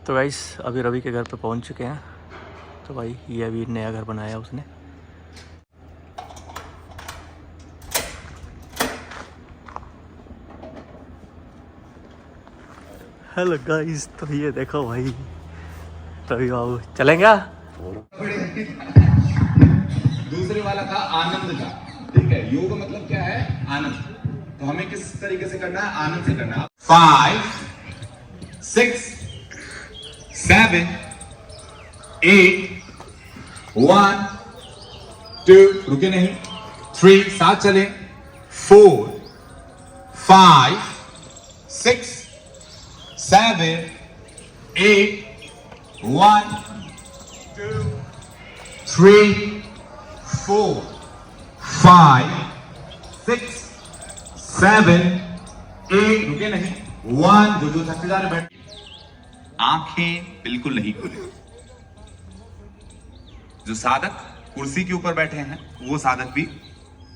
तो गाइस अभी रवि के घर पे पहुंच चुके हैं। तो भाई ये अभी नया घर बनाया उसने। हेलो गाइस, तो ये देखो भाई रवि बाबू चलेंगे। दूसरे वाला था आनंद का, ठीक है। योग मतलब क्या है? आनंद। तो हमें किस तरीके से करना है? आनंद से करना है। 5 6 7 8 1 2, रुके नहीं, 3, साथ चले, 4 5 6 7 8 1 2 3 4 5 6 7 8, रुके नहीं, 1, जो थक जा रहे बैठ। आंखें बिल्कुल नहीं खुले। जो साधक कुर्सी के ऊपर बैठे हैं वो साधक भी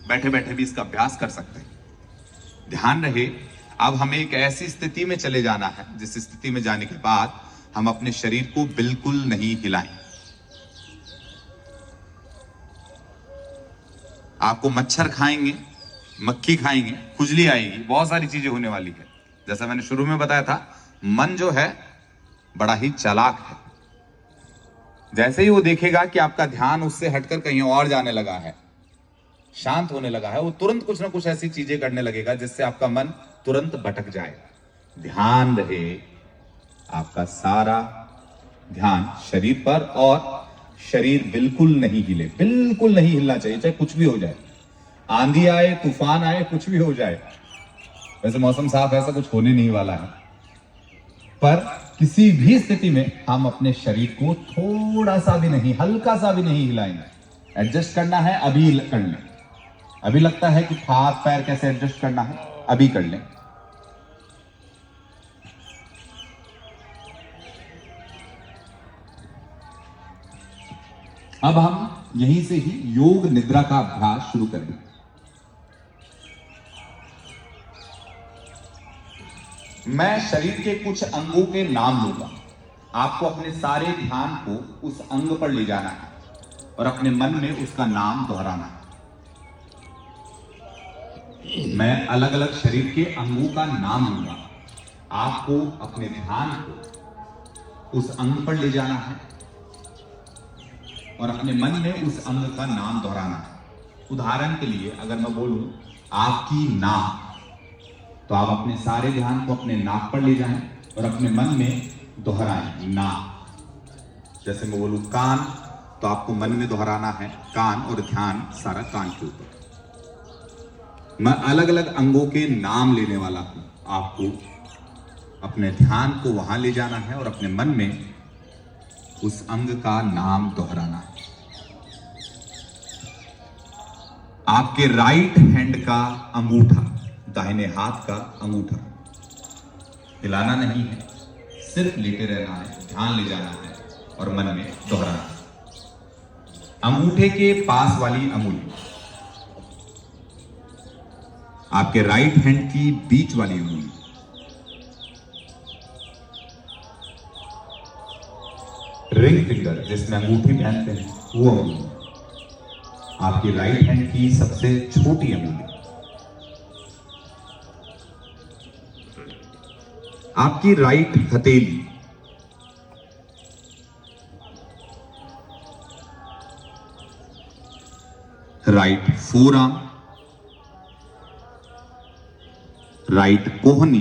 बैठे बैठे भी इसका अभ्यास कर सकते हैं। ध्यान रहे, अब हमें एक ऐसी स्थिति में चले जाना है जिस स्थिति में जाने के बाद हम अपने शरीर को बिल्कुल नहीं हिलाएं। आपको मच्छर खाएंगे, मक्खी खाएंगे, खुजली आएगी, बहुत सारी चीजें होने वाली है। जैसा मैंने शुरू में बताया था, मन जो है बड़ा ही चालाक है। जैसे ही वो देखेगा कि आपका ध्यान उससे हटकर कहीं और जाने लगा है, शांत होने लगा है, वो तुरंत कुछ ना कुछ ऐसी चीजें करने लगेगा जिससे आपका मन तुरंत भटक जाए। ध्यान रहे, आपका सारा ध्यान शरीर पर, और शरीर बिल्कुल नहीं हिले, बिल्कुल नहीं हिलना चाहिए, चाहे कुछ भी हो जाए। आंधी आए, तूफान आए, कुछ भी हो जाए। वैसे मौसम साफ है, ऐसा कुछ होने नहीं वाला है, पर किसी भी स्थिति में हम अपने शरीर को थोड़ा सा भी नहीं, हल्का सा भी नहीं हिलाएंगे। एडजस्ट करना है अभी कर लें। अभी लगता है कि हाथ पैर कैसे एडजस्ट करना है, अभी कर लें। अब हम यहीं से ही योग निद्रा का अभ्यास शुरू करेंगे। मैं शरीर के कुछ अंगों के नाम लूंगा। आपको अपने सारे ध्यान को उस अंग पर ले जाना है और अपने मन में उसका नाम दोहराना है। मैं अलग अलग शरीर के अंगों का नाम लूंगा। आपको अपने ध्यान को उस अंग पर ले जाना है और अपने मन में उस अंग का नाम दोहराना है। उदाहरण के लिए अगर मैं बोलूं आपकी नाक, तो आप अपने सारे ध्यान को अपने नाक पर ले जाएं और अपने मन में दोहराएं नाक। जैसे मैं बोलूं कान, तो आपको मन में दोहराना है कान और ध्यान सारा कान के ऊपर। मैं अलग अलग अंगों के नाम लेने वाला हूं, आपको अपने ध्यान को वहां ले जाना है और अपने मन में उस अंग का नाम दोहराना है। आपके राइट हैंड का अंगूठा, दाहिने हाथ का अंगूठा हिलाना नहीं है, सिर्फ लेटे रहना है, ध्यान ले जाना है और मन में दोहराना है। अंगूठे के पास वाली अंगुली, आपके राइट हैंड की बीच वाली अंगुली, रिंग फिंगर जिसमें अंगूठी पहनते हैं वो अंगुली, आपकी राइट हैंड की सबसे छोटी अंगुली, आपकी राइट हथेली, राइट फोरआर्म, राइट कोहनी,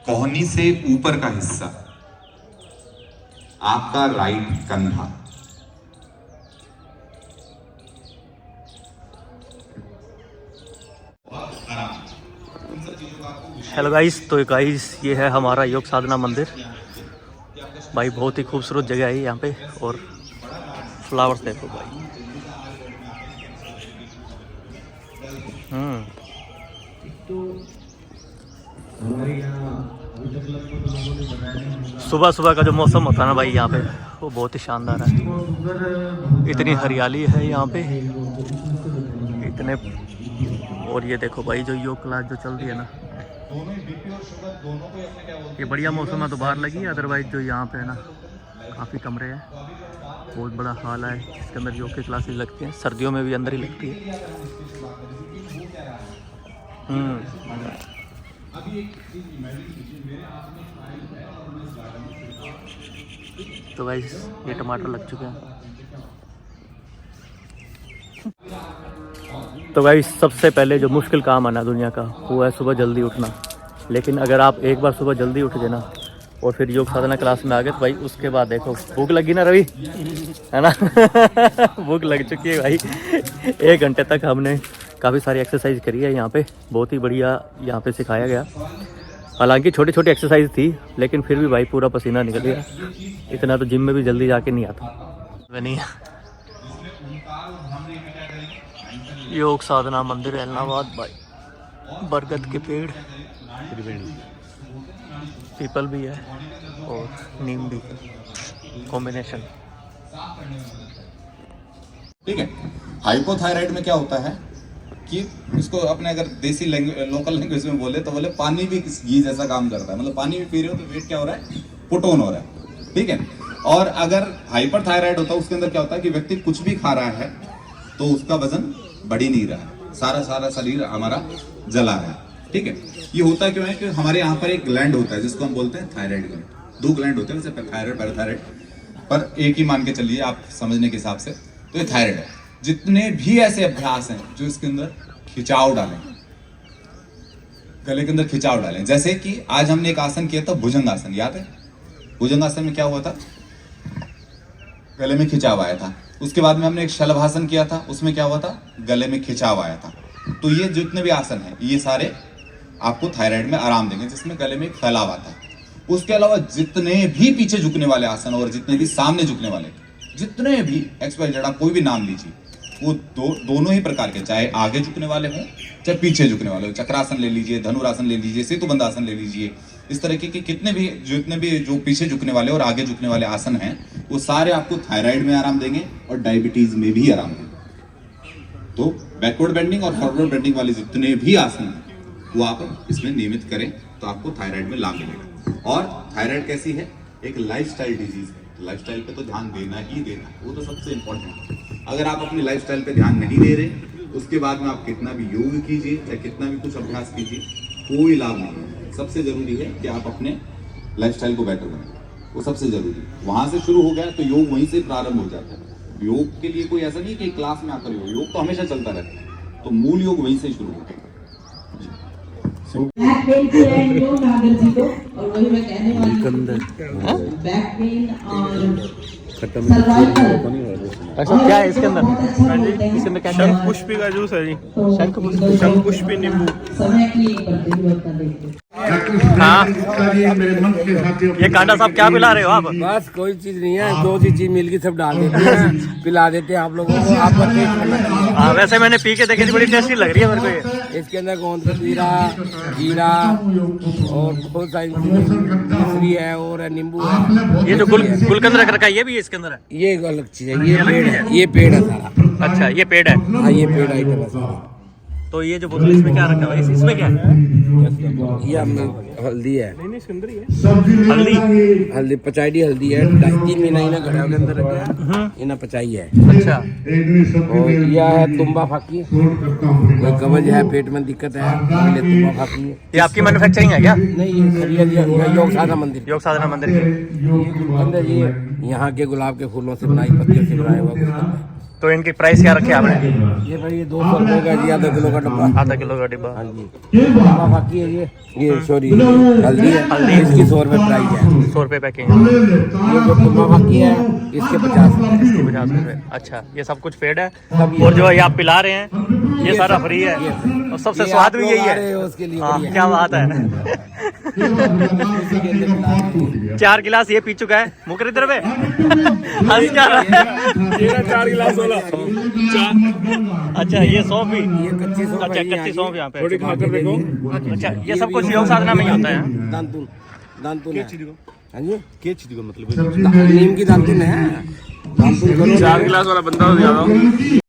कोहनी से ऊपर का हिस्सा, आपका राइट कंधा। हेलो गाइस, तो गाइस ये है हमारा योग साधना मंदिर। भाई बहुत ही खूबसूरत जगह है यहाँ पे, और फ्लावर्स देखो भाई। सुबह सुबह का जो मौसम होता है ना भाई यहाँ पे, वो बहुत ही शानदार है। इतनी हरियाली है यहाँ पे, इतने। और ये देखो भाई जो योग क्लास जो चल रही है ना, दोनों ही बीपी और शुगर दोनों को अपने क्या बोलते ये बढ़िया मौसम है तो बाहर लगी है, अदरवाइज जो यहाँ पे है ना काफ़ी कमरे हैं, बहुत बड़ा हॉल है इसके अंदर योग की क्लासेस लगती हैं, सर्दियों में भी अंदर ही लगती है। तो गाइस ये टमाटर लग चुके हैं। तो गाइस सबसे पहले जो मुश्किल काम आना दुनिया का वो है सुबह जल्दी उठना। लेकिन अगर आप एक बार सुबह जल्दी उठ गए ना और फिर योग साधना क्लास में आ गए तो भाई उसके बाद देखो, भूख लगी ना रवि, है ना भूख लग चुकी है भाई। 1 घंटे तक हमने काफ़ी सारी एक्सरसाइज करी है यहाँ पे, बहुत ही बढ़िया यहाँ पे सिखाया गया। हालांकि छोटी छोटी एक्सरसाइज थी लेकिन फिर भी भाई पूरा पसीना निकल गया। इतना तो जिम में भी जल्दी जाके नहीं आता। नहीं योग साधना मंदिर एलनाबाद भाई, बरगद के पेड़, पीपल भी है और नीम भी, कॉम्बिनेशन। ठीक है। हाइपोथायराइड में क्या होता है कि इसको अपने अगर देसी लोकल लैंग्वेज में बोले तो बोले पानी भी घी जैसा काम करता है। मतलब पानी भी पी रहे हो तो वेट क्या हो रहा है, पुट ऑन हो रहा है। ठीक है। और अगर हाइपर थायराइड होता है उसके अंदर क्या होता है कि व्यक्ति कुछ भी खा रहा है तो उसका वजन बढ़ ही नहीं रहा है, सारा शरीर हमारा जला रहा है। ठीक है। ये होता क्यों है कि हमारे यहाँ पर एक ग्लैंड होता है जिसको हम बोलते हैं थायराइड ग्लैंड। 2 ग्लैंड होते हैं वैसे, थायराइड पैराथायराइड, पर एक ही मान के चलिए आप समझने के हिसाब से। तो ये थायराइड है। जितने भी ऐसे अभ्यास हैं जो इसके अंदर खिंचाव डालें, गले के अंदर खिंचाव डालें, जैसे कि आज हमने एक आसन किया था भुजंग आसन, याद है? भुजंग आसन में क्या हुआ था, गले में खिंचाव आया था। उसके बाद में हमने एक शलभासन किया था, उसमें क्या हुआ था, गले में खिंचाव आया था। तो ये जितने भी आसन हैं ये सारे आपको थायराइड में आराम देंगे, जिसमें गले में एक फैलाव आता है। उसके अलावा जितने भी पीछे झुकने वाले आसन और जितने भी सामने झुकने वाले, जितने भी एक्सपाइटेड, आप कोई भी नाम लीजिए, वो दोनों ही प्रकार के, चाहे आगे झुकने वाले हों चाहे पीछे झुकने वाले हो। चक्रासन ले लीजिए, धनुरासन ले लीजिए, सेतुबंधासन ले लीजिए, इस तरीके के जितने भी जो पीछे झुकने वाले और आगे झुकने वाले आसन हैं वो सारे आपको थायराइड में आराम देंगे और डायबिटीज में भी आराम देंगे। तो बैकवर्ड बेंडिंग और फॉरवर्ड बेंडिंग वाले जितने भी आसन हैं वो आप इसमें नियमित करें तो आपको थायराइड में लाभ मिलेगा। और थायराइड कैसी है, एक लाइफस्टाइल डिजीज है। लाइफस्टाइल पे तो ध्यान देना ही देना, वो तो सबसे इंपॉर्टेंट है। अगर आप अपनी लाइफस्टाइल पे ध्यान नहीं दे रहे, उसके बाद में आप कितना भी योग कीजिए या कितना भी कुछ अभ्यास कीजिए, कोई लाभ नहीं है। सबसे जरूरी है कि आप अपने लाइफस्टाइल को बेटर बनाएं, वो सबसे जरूरी है। वहां से शुरू हो गया तो योग वहीं से प्रारंभ हो जाता है। योग के लिए कोई ऐसा नहीं कि क्लास में आकर योग तो हमेशा चलता रहता है, तो मूल योग वहीं से शुरू होता है। बैक पेन की है योग नागर जी को, और वही मैं कहने वाली हूं, बैक पेन और सर्वाइकल। अच्छा क्या है इसके अंदर? इसके अंदर क्या है? शंख पुष्पी का जूस है जी, शंख पुष्पी नींबू। समय की प्रतिबद्धता देखते हाँ ये कांडा साहब क्या पिला रहे हो आप? बस कोई चीज नहीं है, 2 चीज मिलकर सब डाल देते हैं, पिला देते हैं आप लोगों को। आपका टेस्ट करना चाहिए। हाँ वैसे मैंने पी के देखी थी, बड़ी टेस्टी लग रही है मेरे को ये। इसके अंदर गोंद कतीरा, जीरा और बहुत सारी केसरी है और नींबू है। ये जो गुलकंद रख रखा है ये भी इसके अंदर है? ये एक अलग चीज है, ये पेड़ है, ये पेड़ है सारा। अच्छा ये पेड़ है? हाँ ये पेड़ आइटम है सारा। तो ये जो बोतल इसमें क्या रखा है, इसमें क्या है? ये हमने हल्दी है, हल्दी? हल्दी पचाई हल्दी है, 2-3 महीना इन्हें घड़ा के अंदर रखा है, इन्हें पचाई है। अच्छा और यह है तुम्बा फाकी, कोई कब्ज है, पेट में दिक्कत है, इसलिए तुम्बा फाकी है। ये आपकी मैन्युफैक्चरिंग है क्या? नहीं ये सरिया योग साधना मंदिर, योग साधना मंदिर के? अंदर ये यहाँ के गुलाब के फूलों से बनाई, पत्तियों से बनाया हुआ गुलकंद है। तो इनकी प्राइस क्या रखी है आपने? ये भाई ये 200 रुपये का जी, आधा किलो का डब्बा। आधा किलो का डिब्बा? हाँ जी। तुम्बा फाकी है ये सॉरी हल्दी है, हल्दी इसकी 100 रुपये प्राइस है। 100 रुपये पैकिंग? ये जो तुम्बा फाकी है इसके 50 रुपये। 50 रुपये। अच्छा ये सब कुछ पेड है और जो ये आप पिला रहे हैं ये सारा फ्री है और सबसे स्वाद भी यही है। उसके लिए हाँ क्या बात है। 4 गिलास ये पी चुका है, मुकर इधर पे हंस क्या रहा है? 4 गिलास वाला। अच्छा ये सौंफ भी? ये कच्ची सौंफ, अच्छा कच्ची सौंफ यहाँ पे थोड़ी खाकर देखो। अच्छा ये सब कुछ योग साधना में ही होता है? दांतुन है। हाँ जी क्या चीज का मतलब? नीम की दांतुन है। दांतुन 4 गिलास वाला बंदा हो ज्यादा।